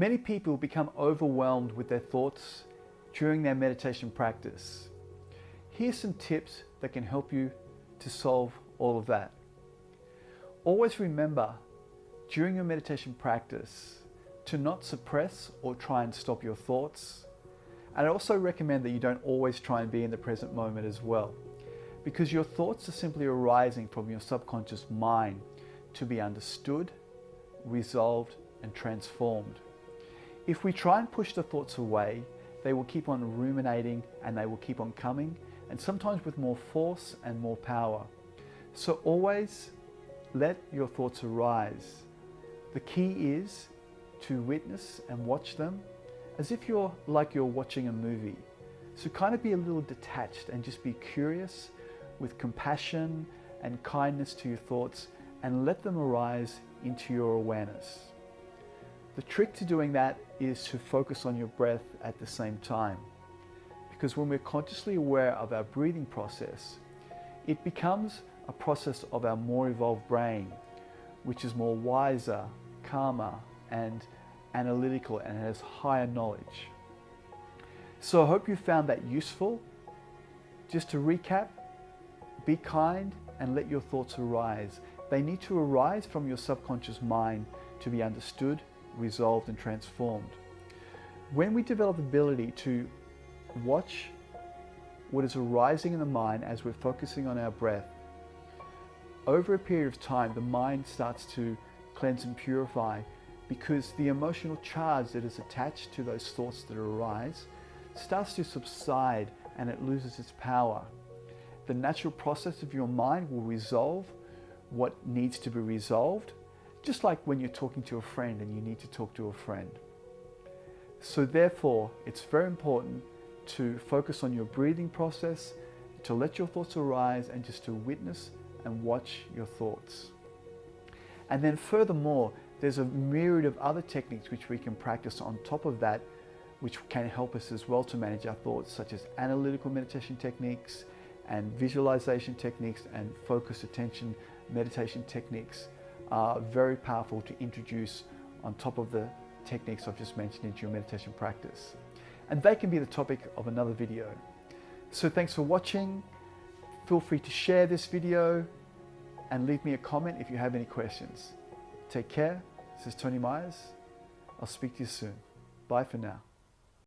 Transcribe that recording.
Many people become overwhelmed with their thoughts during their meditation practice. Here's some tips that can help you to solve all of that. Always remember during your meditation practice to not suppress or try and stop your thoughts. And I also recommend that you don't always try and be in the present moment as well, because your thoughts are simply arising from your subconscious mind to be understood, resolved, and transformed. If we try and push the thoughts away, they will keep on ruminating and they will keep on coming, and sometimes with more force and more power. So always let your thoughts arise. The key is to witness and watch them as if you're watching a movie. So kind of be a little detached and just be curious with compassion and kindness to your thoughts, and let them arise into your awareness. The trick to doing that is to focus on your breath at the same time. Because when we're consciously aware of our breathing process, it becomes a process of our more evolved brain, which is more wiser, calmer, and analytical, and has higher knowledge. So I hope you found that useful. Just to recap, be kind and let your thoughts arise. They need to arise from your subconscious mind to be understood, resolved, and transformed. When we develop the ability to watch what is arising in the mind as we're focusing on our breath, over a period of time, the mind starts to cleanse and purify, because the emotional charge that is attached to those thoughts that arise starts to subside and it loses its power. The natural process of your mind will resolve what needs to be resolved, just like when you're talking to a friend and you need to talk to a friend. So therefore, it's very important to focus on your breathing process, to let your thoughts arise, and just to witness and watch your thoughts. And then furthermore, there's a myriad of other techniques which we can practice on top of that, which can help us as well to manage our thoughts, such as analytical meditation techniques and visualization techniques and focused attention meditation techniques are very powerful to introduce on top of the techniques I've just mentioned into your meditation practice. And they can be the topic of another video. So thanks for watching. Feel free to share this video and leave me a comment if you have any questions. Take care. This is Tony Myers. I'll speak to you soon. Bye for now.